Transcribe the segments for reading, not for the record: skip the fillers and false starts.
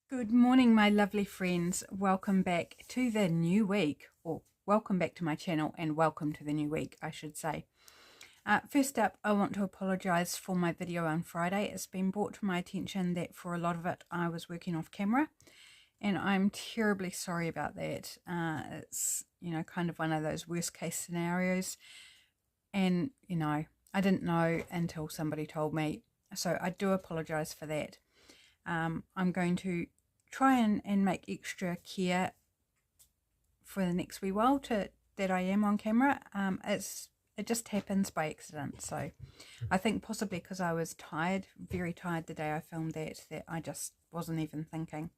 Good morning, my lovely friends. Welcome back to the new week, or welcome back to my channel and welcome to the new week, I should say. First up, I want to apologise for my video on Friday. It's been brought to my attention that for a lot of it I was working off camera, and I'm terribly sorry about that. It's, kind of one of those worst case scenarios, and, I didn't know until somebody told me, so I do apologise for that. I'm going to try and make extra care for the next wee while that I am on camera. It just happens by accident. So I think possibly because I was tired, very tired the day I filmed that I just wasn't even thinking.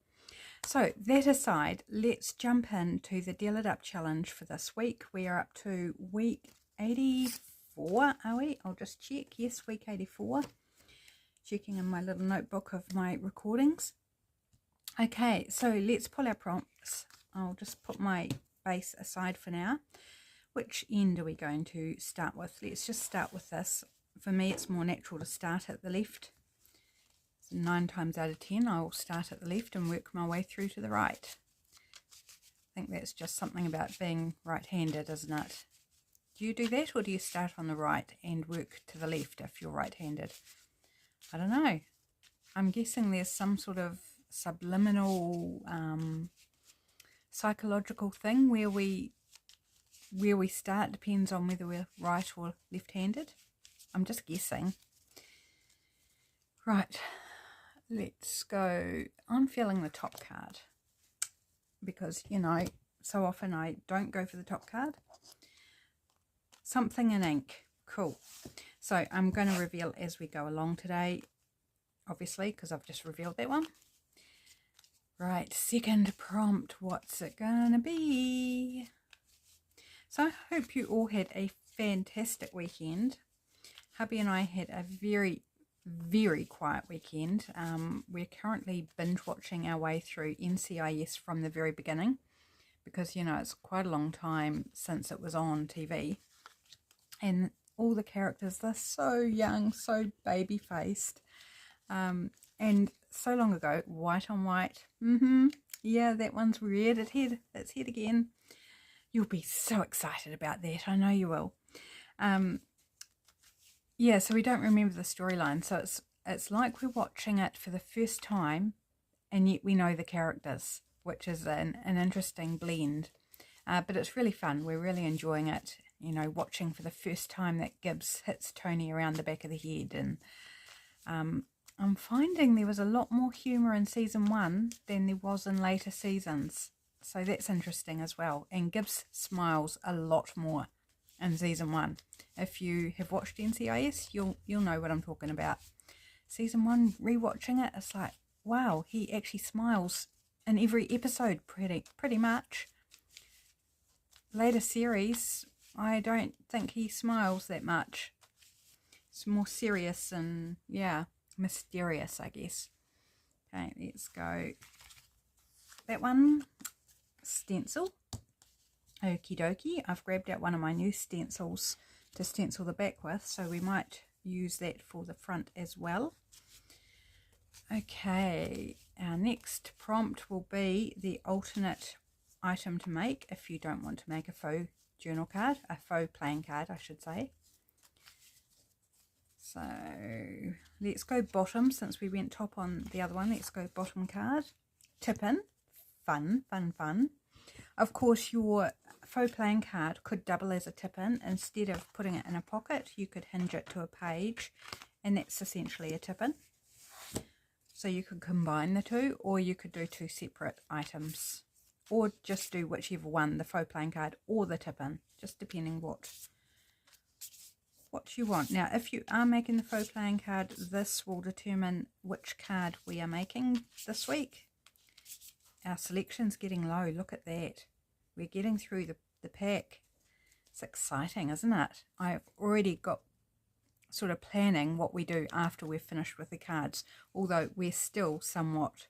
So that aside, let's jump into the Deal It Up challenge for this week. We are up to week 84, are we? I'll just check. Yes, week 84. Checking in my little notebook of my recordings. Okay, so let's pull our prompts. I'll just put my base aside for now. Which end are we going to start with? Let's just start with this. For me, it's more natural to start at the left. So 9 times out of 10, I will start at the left and work my way through to the right. I think that's just something about being right-handed, isn't it? Do you do that, or do you start on the right and work to the left if you're right-handed? I don't know. I'm guessing there's some sort of subliminal psychological thing where we start depends on whether we're right or left-handed. I'm just guessing. Right, let's go. I'm feeling the top card because, so often I don't go for the top card. Something in ink. Cool. So I'm going to reveal as we go along today, obviously, because I've just revealed that one. Right, second prompt, what's it going to be? So I hope you all had a fantastic weekend. Hubby and I had a very, very quiet weekend. We're currently binge watching our way through NCIS from the very beginning because, it's quite a long time since it was on TV. And all the characters, they're so young, so baby-faced. And so long ago, white on white. Yeah, that one's red. It's head again. You'll be so excited about that. I know you will. Yeah, so we don't remember the storyline. So it's like we're watching it for the first time, and yet we know the characters, which is an interesting blend. But it's really fun. We're really enjoying it. Watching for the first time that Gibbs hits Tony around the back of the head. And I'm finding there was a lot more humour in season 1 than there was in later seasons. So that's interesting as well. And Gibbs smiles a lot more in season 1. If you have watched NCIS, you'll know what I'm talking about. Season 1, rewatching it, it's like, wow, he actually smiles in every episode pretty much. Later series, I don't think he smiles that much. It's more serious and, yeah, mysterious, I guess. Okay, let's go. That one, stencil. Okie dokie. I've grabbed out one of my new stencils to stencil the back with, so we might use that for the front as well. Okay, our next prompt will be the alternate item to make if you don't want to make a faux journal card, a faux playing card, I should say. So let's go bottom, since we went top on the other one. Let's go bottom card. Tip-in. Fun, fun, fun. Of course, your faux playing card could double as a tip-in. Instead of putting it in a pocket, you could hinge it to a page, and that's essentially a tip-in. So you could combine the two, or you could do 2 separate items, or just do whichever one, the faux playing card or the tip-in, just depending what you want. Now, if you are making the faux playing card, this will determine which card we are making this week. Our selection's getting low. Look at that. We're getting through the pack. It's exciting, isn't it? I've already got sort of planning what we do after we're finished with the cards, although we're still somewhat,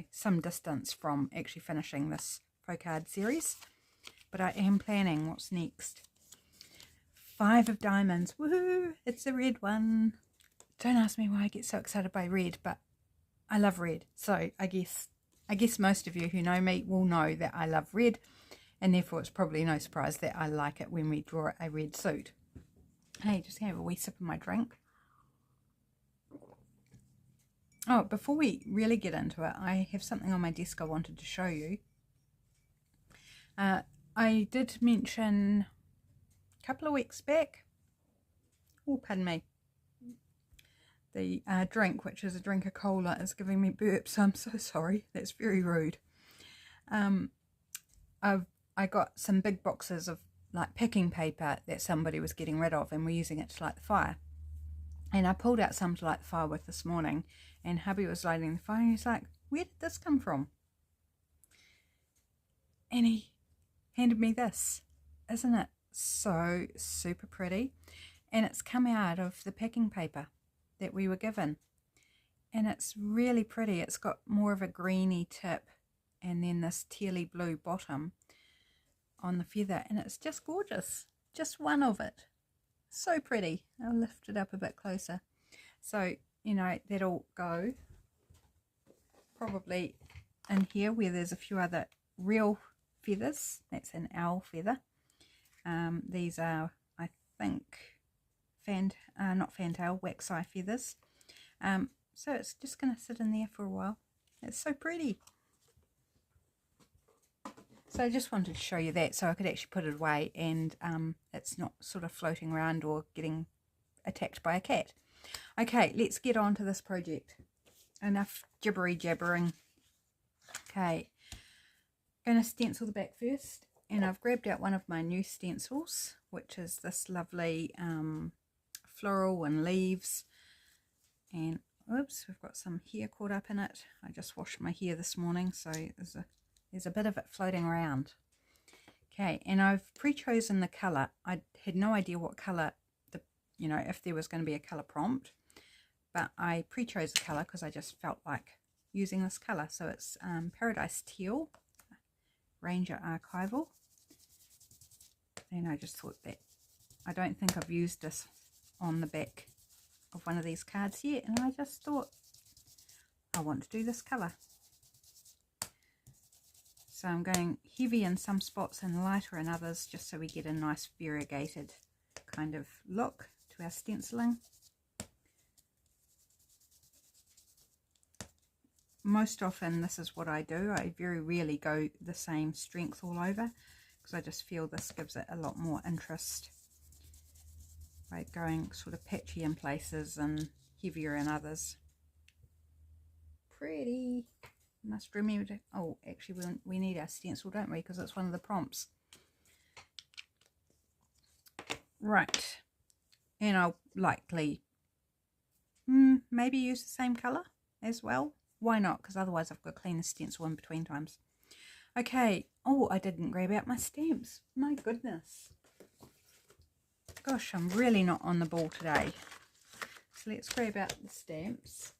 some distance from actually finishing this faux card series. But I am planning what's next. 5 of diamonds. Woohoo! It's a red one. Don't ask me why I get so excited by red, but I love red. So I guess most of you who know me will know that I love red, and therefore it's probably no surprise that I like it when we draw a red suit. Hey, just have a wee sip of my drink. Oh, before we really get into it, I have something on my desk I wanted to show you. I did mention a couple of weeks back, oh, pardon me, the drink, which is a drink of cola, is giving me burps. I'm so sorry. That's very rude. I got some big boxes of like packing paper that somebody was getting rid of, and we're using it to light the fire. And I pulled out some to light the fire with this morning, and hubby was lighting the fire, and he's like, "Where did this come from?" And he handed me this. Isn't it so super pretty? And it's come out of the packing paper that we were given, and it's really pretty. It's got more of a greeny tip and then this tealy blue bottom on the feather, and it's just gorgeous. Just one of it. So pretty. I'll lift it up a bit closer. So, you know, that'll go probably in here where there's a few other real feathers. That's an owl feather. These are, I think, not fantail, waxeye feathers. So it's just going to sit in there for a while. It's so pretty. So I just wanted to show you that so I could actually put it away, and it's not sort of floating around or getting attacked by a cat. Okay, let's get on to this project. Enough gibbery jabbering. Okay, going to stencil the back first, and I've grabbed out one of my new stencils, which is this lovely floral and leaves, and oops, we've got some hair caught up in it. I just washed my hair this morning, so there's a bit of it floating around. Okay, and I've pre-chosen the colour. I had no idea what colour, if there was going to be a colour prompt, but I pre-chose the colour because I just felt like using this colour. So it's Paradise Teal, Ranger Archival. And I just thought that I don't think I've used this on the back of one of these cards yet, and I just thought I want to do this colour. So I'm going heavy in some spots and lighter in others, just so we get a nice variegated kind of look to our stenciling. Most often this is what I do. I very rarely go the same strength all over, because I just feel this gives it a lot more interest by going sort of patchy in places and heavier in others. Pretty. Must remember to, oh, actually we need our stencil, don't we, because it's one of the prompts. Right, and I'll likely maybe use the same colour as well. Why not? Because otherwise I've got to clean the stencil in between times. Okay, oh, I didn't grab out my stamps. My goodness. Gosh, I'm really not on the ball today. So let's grab out the stamps.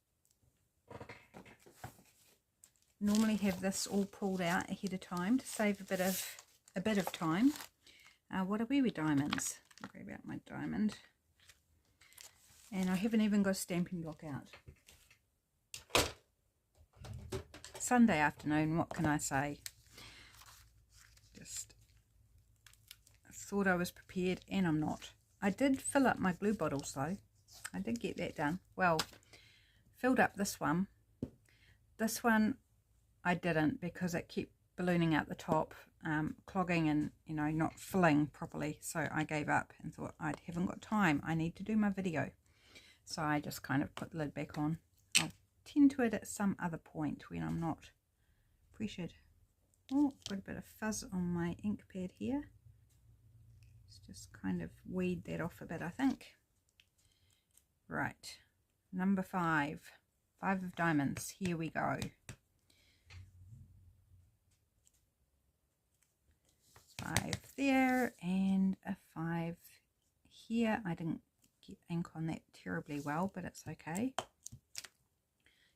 Normally have this all pulled out ahead of time to save a bit of time. What are we with diamonds? I'll grab out my diamond. And I haven't even got a stamping block out. Sunday afternoon, what can I say? Just thought I was prepared, and I'm not. I did fill up my glue bottles though. I did get that done. Well, filled up this one. This one I didn't, because it kept ballooning out the top, clogging and, not filling properly. So I gave up and thought, I haven't got time. I need to do my video. So I just kind of put the lid back on. I'll tend to it at some other point when I'm not pressured. Oh, got a bit of fuzz on my ink pad here. Let's just kind of weed that off a bit, I think. Right, number 5. 5 of diamonds. Here we go. 5 there and a 5 here. I didn't get ink on that terribly well, but it's okay.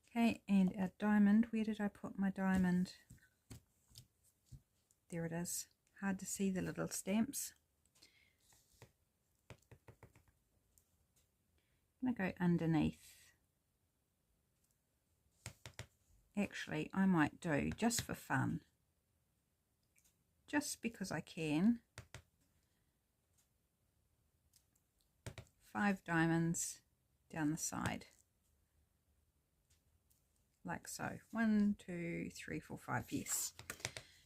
Okay, and a diamond. Where did I put my diamond? There it is. Hard to see the little stamps. I'm going to go underneath. actually I might do, just for fun, just because I can, 5 diamonds down the side, like so. 1, 2, 3, 4, 5. Yes,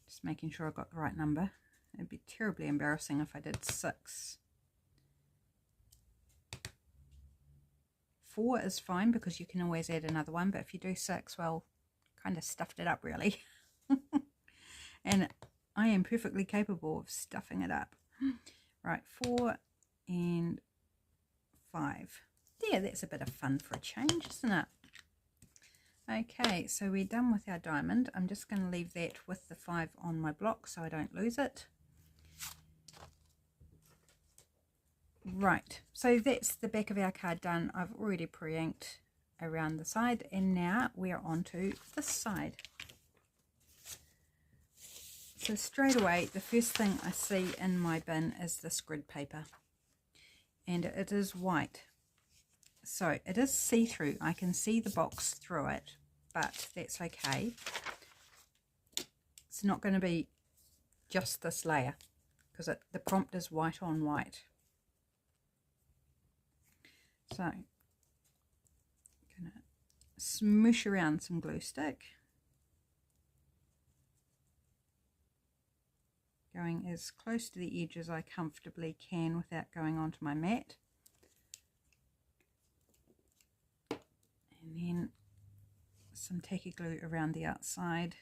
just making sure I got the right number. It'd be terribly embarrassing if I did 6. 4 is fine because you can always add another one, but if you do 6, well, kind of stuffed it up really. And I am perfectly capable of stuffing it up. Right, 4 and 5. Yeah, that's a bit of fun for a change, isn't it? Okay, so we're done with our diamond. I'm just going to leave that with the 5 on my block so I don't lose it. Right, so that's the back of our card done. I've already pre-inked around the side, and now we're on to this side. So straight away, the first thing I see in my bin is this grid paper, and it is white. So it is see-through. I can see the box through it, but that's okay. It's not going to be just this layer because the prompt is white on white. So I'm going to smoosh around some glue stick, going as close to the edge as I comfortably can without going onto my mat. And then some tacky glue around the outside.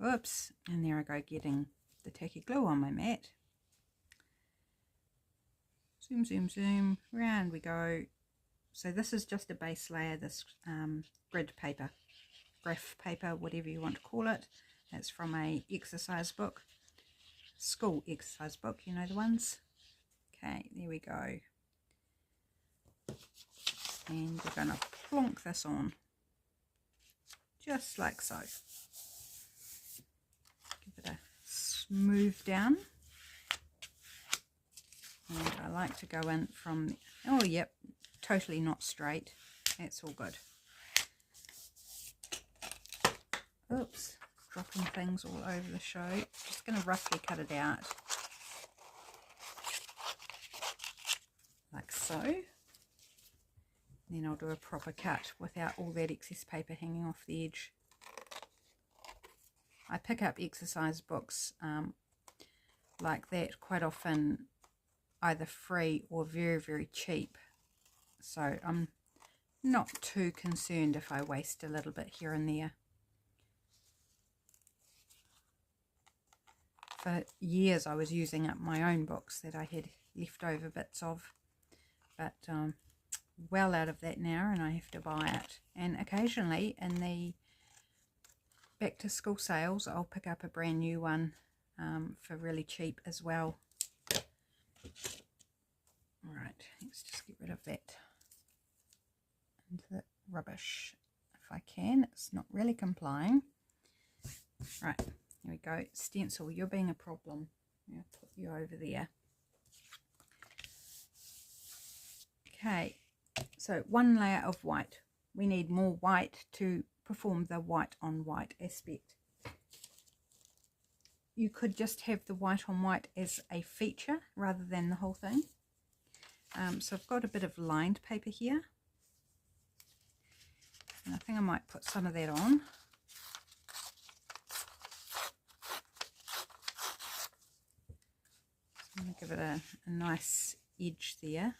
Oops, and there I go, getting the tacky glue on my mat. Zoom, zoom, zoom, round we go. So this is just a base layer, this grid paper, graph paper, whatever you want to call it. It's from a exercise book, school exercise book, you know the ones. Okay, there we go. And we're going to plonk this on, just like so. Give it a smooth down. And I like to go in from, oh yep, totally not straight. That's all good. Oops, dropping things all over the show. Just going to roughly cut it out. Like so. Then I'll do a proper cut without all that excess paper hanging off the edge. I pick up exercise books like that quite often, either free or very, very cheap. So I'm not too concerned if I waste a little bit here and there. For years I was using up my own books that I had leftover bits of, but well out of that now, and I have to buy it. And occasionally in the back to school sales I'll pick up a brand new one for really cheap as well. Right, let's just get rid of that and the rubbish if I can. It's not really complying. Right, here we go. Stencil, you're being a problem. I'll put you over there. Okay, so 1 layer of white. We need more white to perform the white on white aspect. You could just have the white on white as a feature rather than the whole thing. So I've got a bit of lined paper here, and I think I might put some of that on. So I'm going to give it a nice edge there.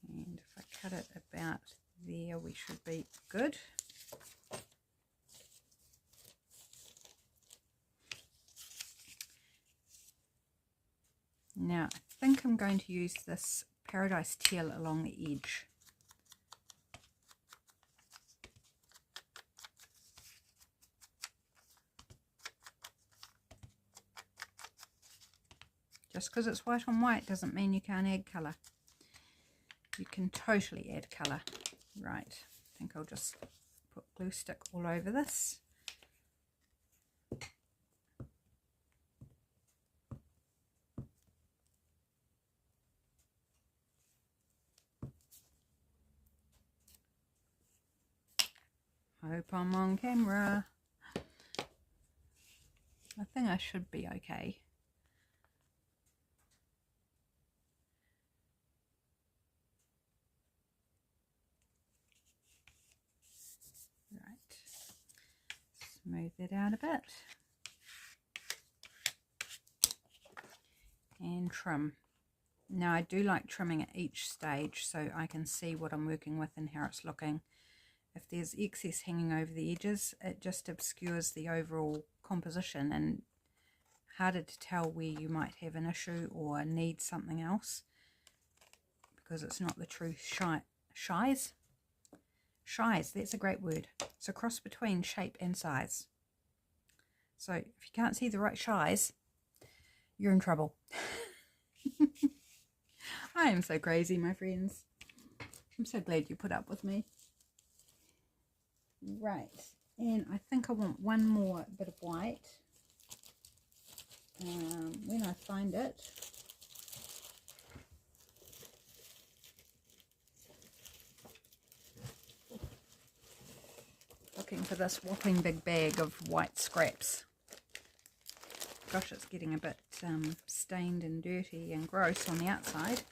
And if I cut it about there, we should be good. Now I think I'm going to use this Paradise Teal along the edge. Just because it's white on white doesn't mean you can't add colour. You can totally add colour. Right, I think I'll just put glue stick all over this. I hope I'm on camera. I think I should be okay. Right. Smooth it out a bit. And trim. Now I do like trimming at each stage so I can see what I'm working with and how it's looking. If there's excess hanging over the edges, it just obscures the overall composition and harder to tell where you might have an issue or need something else because it's not the true shies. Shies, that's a great word. It's a cross between shape and size. So if you can't see the right shies, you're in trouble. I am so crazy, my friends. I'm so glad you put up with me. Right, and I think I want one more bit of white. When I find it. Looking for this whopping big bag of white scraps. Gosh, it's getting a bit stained and dirty and gross on the outside,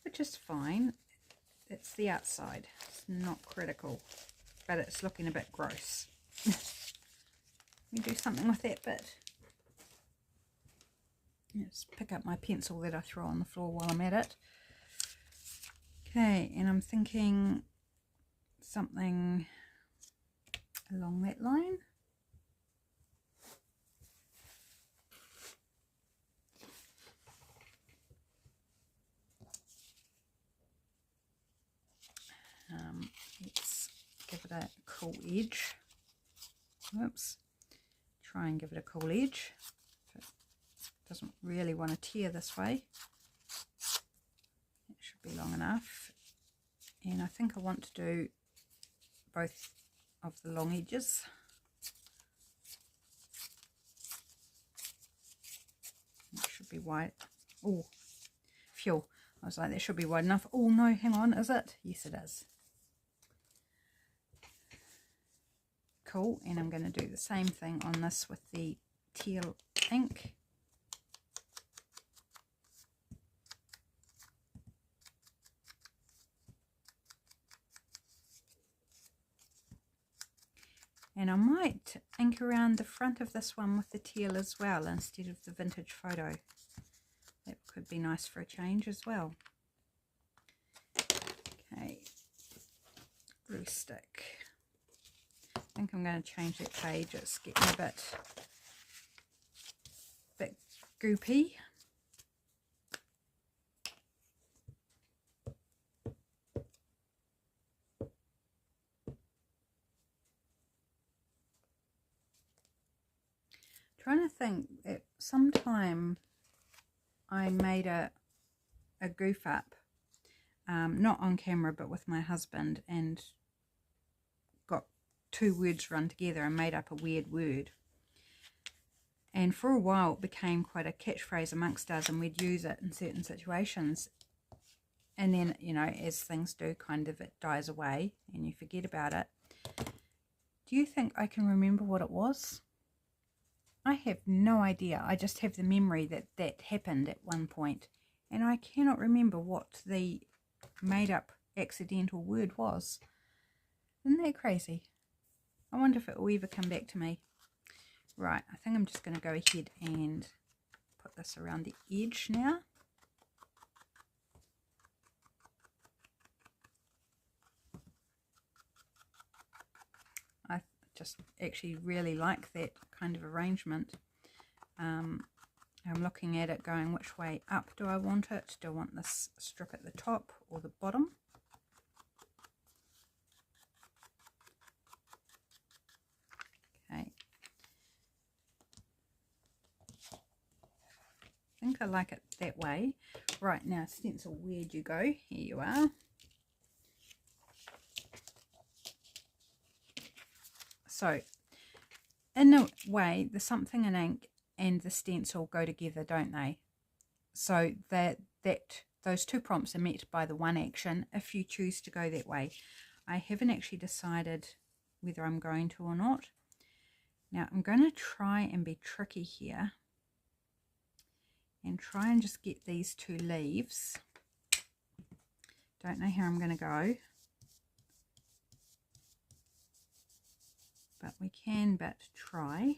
which is fine. It's the outside. It's not critical, but it's looking a bit gross. Let me do something with that bit. Let's pick up my pencil that I throw on the floor while I'm at it. Okay, and I'm thinking something along that line. Let's give it a cool edge. Whoops. Try and give it a cool edge. If it doesn't really want to tear this way. It should be long enough. And I think I want to do both of the long edges. It should be wide. Oh, phew. I was like, that should be wide enough. Oh no, hang on, is it? Yes, it is. Cool, and I'm going to do the same thing on this with the teal ink. And I might ink around the front of this one with the teal as well instead of the vintage photo. That could be nice for a change as well. Okay, glue stick. I think I'm going to change that page. It's getting a bit goopy. Trying to think, at some time I made a goof up, not on camera but with my husband, and got two words run together and made up a weird word. And for a while it became quite a catchphrase amongst us, and we'd use it in certain situations. And then, you know, as things do, kind of it dies away and you forget about it. Do you think I can remember what it was? I have no idea. I just have the memory that that happened at one point, and I cannot remember what the made up accidental word was. Isn't that crazy? I wonder if it will ever come back to me. Right, I think I'm just going to go ahead and put this around the edge now. I just actually really like that kind of arrangement. I'm looking at it going, which way up do I want it? Do I want this strip at the top or the bottom? Okay. I think I like it that way. Right, now stencil, where'd you go? Here you are. So, in a way, the something in ink and the stencil go together, don't they? So those two prompts are met by the one action if you choose to go that way. I haven't actually decided whether I'm going to or not. Now I'm going to try and be tricky here and try and just get these 2 leaves. Don't know how I'm going to go, but we can but try.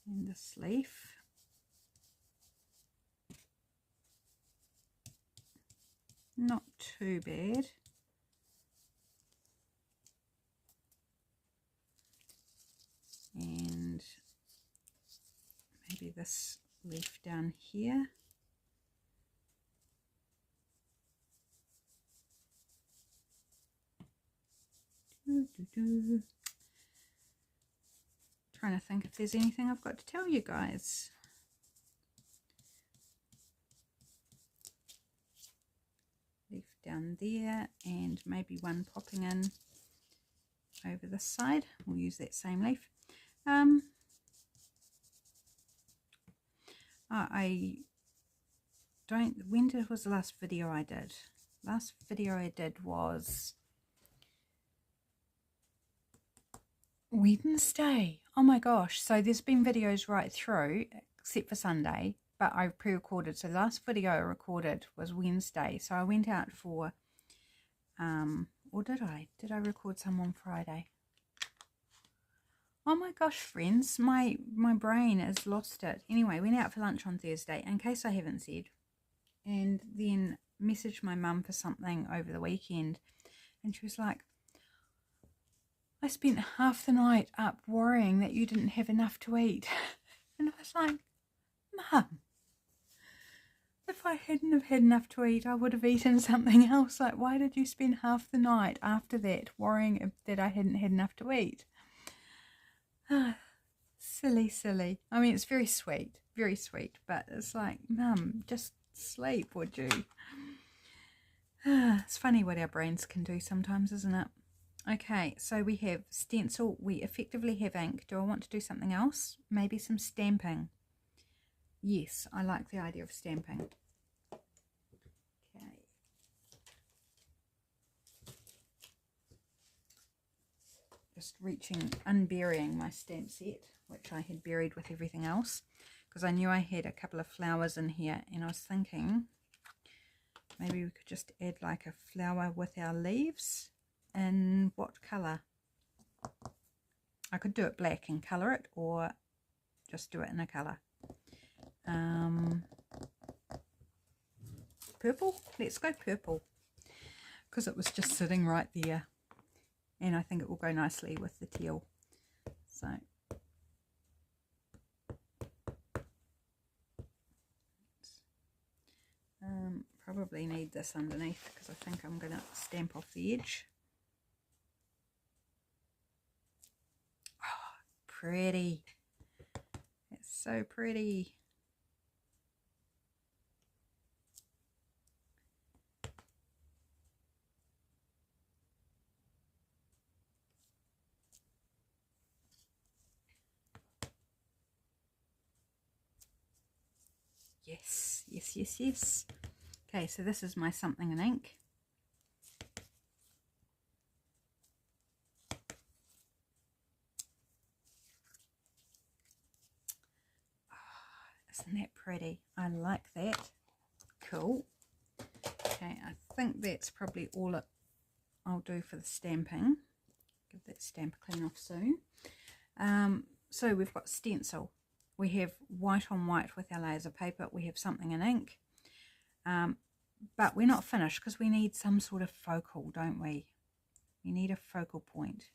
And this leaf. Not too bad. And maybe this leaf down here. Trying to think if there's anything I've got to tell you guys. Leaf down there, and maybe one popping in over this side. We'll use that same leaf. I don't, was the last video I did? Last video I did was Wednesday. Oh my gosh, so there's been videos right through except for Sunday, but I pre-recorded. So the last video I recorded was Wednesday. So I went out for or did I record some on Friday? Oh my gosh, friends, my brain has lost it. Anyway, went out for lunch on Thursday, in case I haven't said, and then messaged my mum for something over the weekend, and she was like, I spent half the night up worrying that you didn't have enough to eat. And I was like, Mum, if I hadn't have had enough to eat, I would have eaten something else. Like, why did you spend half the night after that worrying that I hadn't had enough to eat? Silly. I mean, it's very sweet, but it's like, Mum, just sleep, would you? It's funny what our brains can do sometimes, isn't it? Okay, so we have stencil, we effectively have ink. Do I want to do something else? Maybe some stamping. Yes, I like the idea of stamping. Okay. Just unburying my stamp set, which I had buried with everything else, because I knew I had a couple of flowers in here, and I was thinking maybe we could just add like a flower with our leaves. In what colour? I could do it black and colour it, or just do it in a colour. Purple? Let's go purple, because it was just sitting right there, and I think it will go nicely with the teal. So probably need this underneath, because I think I'm going to stamp off the edge. Oh, pretty. It's so pretty. Yes. Okay, so this is my something in ink. Oh, isn't that pretty? I like that. Cool. Okay, I think that's probably all I'll do for the stamping. Give that stamp a clean off soon. So we've got stencil. We have white on white with our layers of paper. We have something in ink. But we're not finished, because we need some sort of focal, don't we? We need a focal point.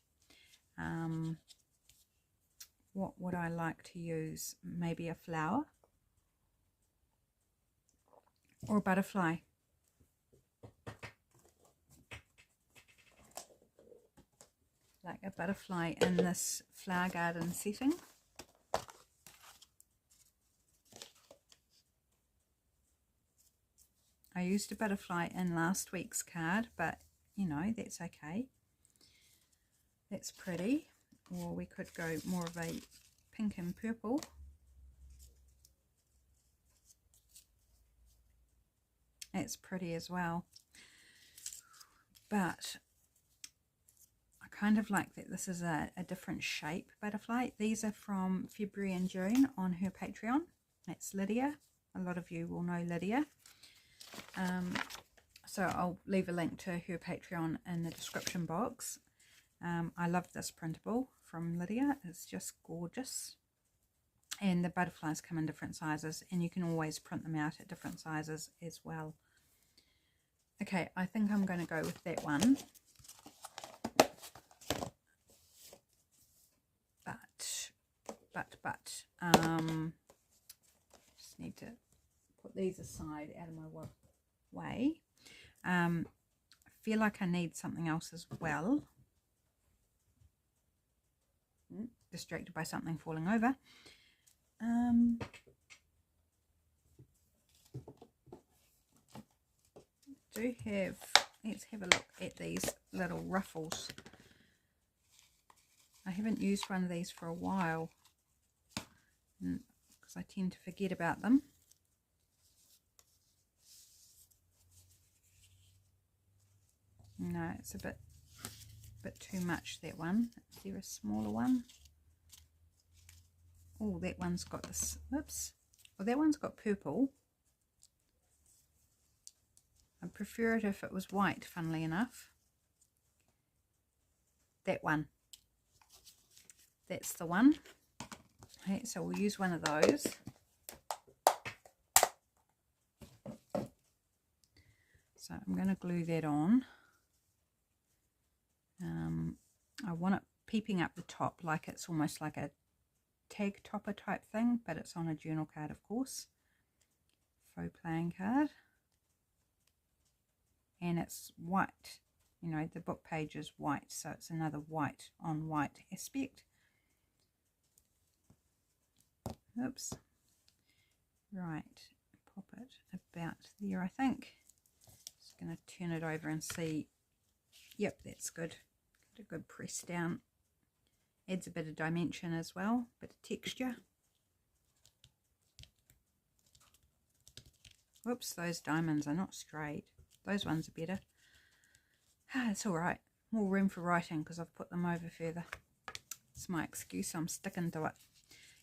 What would I like to use? Maybe a flower or a butterfly. Like a butterfly in this flower garden setting. I used a butterfly in last week's card, but you know, that's okay. That's pretty. Or we could go more of a pink and purple. It's pretty as well. But I kind of like that this is a different shape butterfly. These are from February and June on her Patreon. That's Lydia. A lot of you will know Lydia. So I'll leave a link to her Patreon in the description box. I love this printable from Lydia. It's just gorgeous. And the butterflies come in different sizes, and you can always print them out at different sizes as well. Okay, I think I'm going to go with that one. But just need to put these aside out of my way. I feel like I need something else as well. Distracted by something falling over. Let's have a look at these little ruffles. I haven't used one of these for a while because I tend to forget about them. No, it's a bit too much, that one. Is there a smaller one? Oh, that one's got this. Whoops. Well, that one's got purple. I'd prefer it if it was white, funnily enough. That one. That's the one. Okay, so we'll use one of those. So I'm going to glue that on. I want it peeping up the top, like it's almost like a tag topper type thing, but it's on a journal card, of course. Faux playing card. And it's white. You know, the book page is white, so it's another white on white aspect. Oops. Right, pop it about there, I think. Just going to turn it over and see. Yep, that's good. Get a good press down. Adds a bit of dimension as well, bit of texture. Whoops, those diamonds are not straight. Those ones are better. It's alright. More room for writing because I've put them over further. It's my excuse, I'm sticking to it.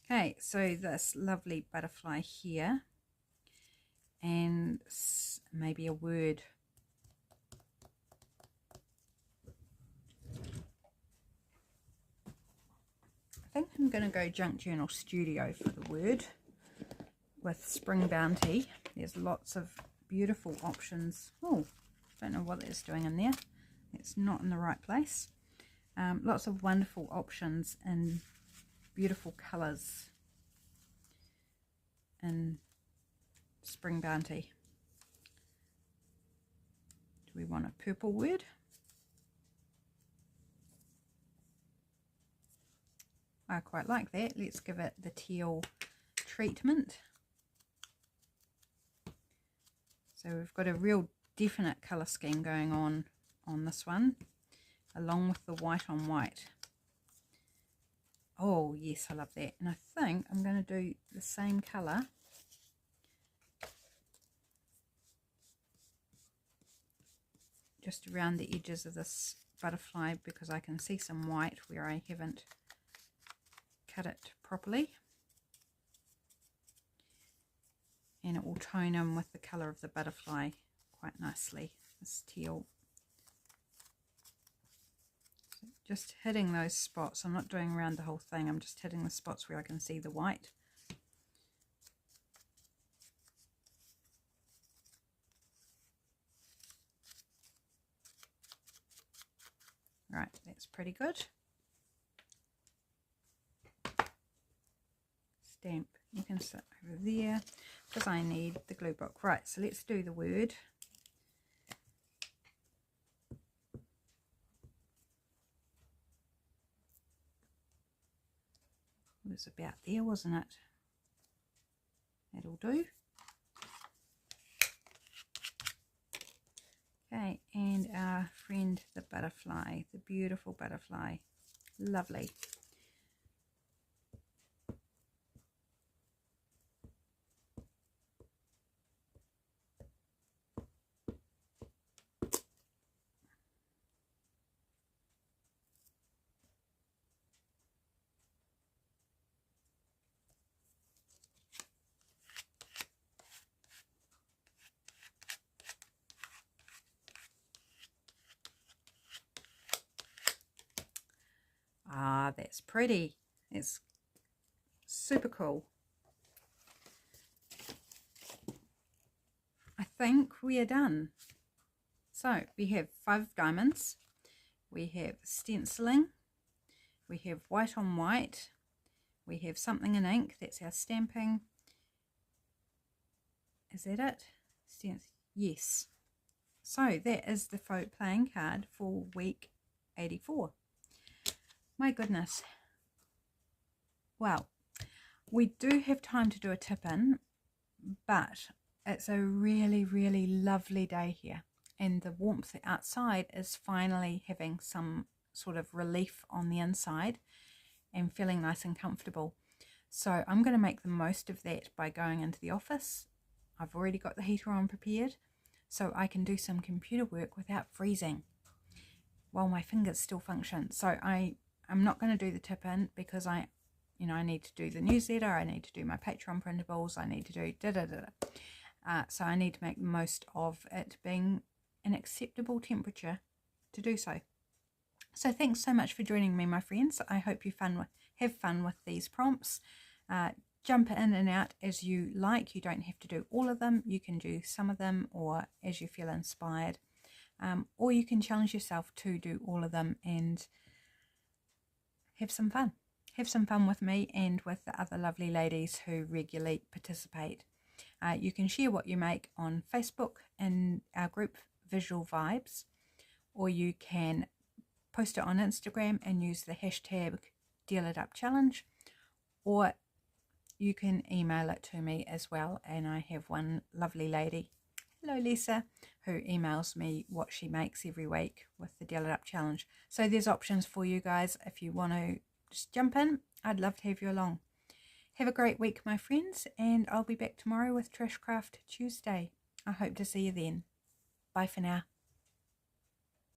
Okay, so this lovely butterfly here. And maybe a word. I think I'm going to go Junk Journal Studio for the word with Spring Bounty. There's lots of beautiful options. Oh, don't know what that's doing in there. It's not in the right place. Lots of wonderful options and beautiful colours in Spring Bounty. Do we want a purple word? I quite like that. Let's give it the teal treatment. So we've got a real definite colour scheme going on this one, along with the white on white. Oh yes, I love that. And I think I'm going to do the same colour just around the edges of this butterfly, because I can see some white where I haven't cut it properly, and it will tone in with the colour of the butterfly quite nicely, this teal. So just hitting those spots. I'm not doing around the whole thing, I'm just hitting the spots where I can see the white. Right, that's pretty good. Stamp, you can sit over there because I need the glue book. Right, so let's do the word. It was about there, wasn't it? That'll do. Okay, and our friend the butterfly, the beautiful butterfly. Lovely. God, that's pretty. It's super cool. I think we are done. So we have 5 diamonds, we have stenciling, we have white on white, we have something in ink, that's our stamping. Is that it? Yes. So that is the Float playing card for week 84. My goodness. Well, we do have time to do a tip in, but it's a really, really lovely day here. And the warmth outside is finally having some sort of relief on the inside and feeling nice and comfortable. So I'm going to make the most of that by going into the office. I've already got the heater on prepared, so I can do some computer work without freezing while my fingers still function. So I'm not going to do the tip in because I need to do the newsletter, I need to do my Patreon printables, I need to do so I need to make the most of it being an acceptable temperature to do so. So thanks so much for joining me, my friends. I hope you have fun with these prompts. Jump in and out as you like. You don't have to do all of them. You can do some of them or as you feel inspired. Or you can challenge yourself to do all of them and have some fun. Have some fun with me and with the other lovely ladies who regularly participate. You can share what you make on Facebook in our group Visual Vibes, or you can post it on Instagram and use the hashtag DealItUpChallenge, or you can email it to me as well. And I have one lovely lady, hello Lisa, who emails me what she makes every week with the Deal It Up Challenge. So there's options for you guys if you want to just jump in. I'd love to have you along. Have a great week, my friends, and I'll be back tomorrow with Trashcraft Tuesday. I hope to see you then. Bye for now.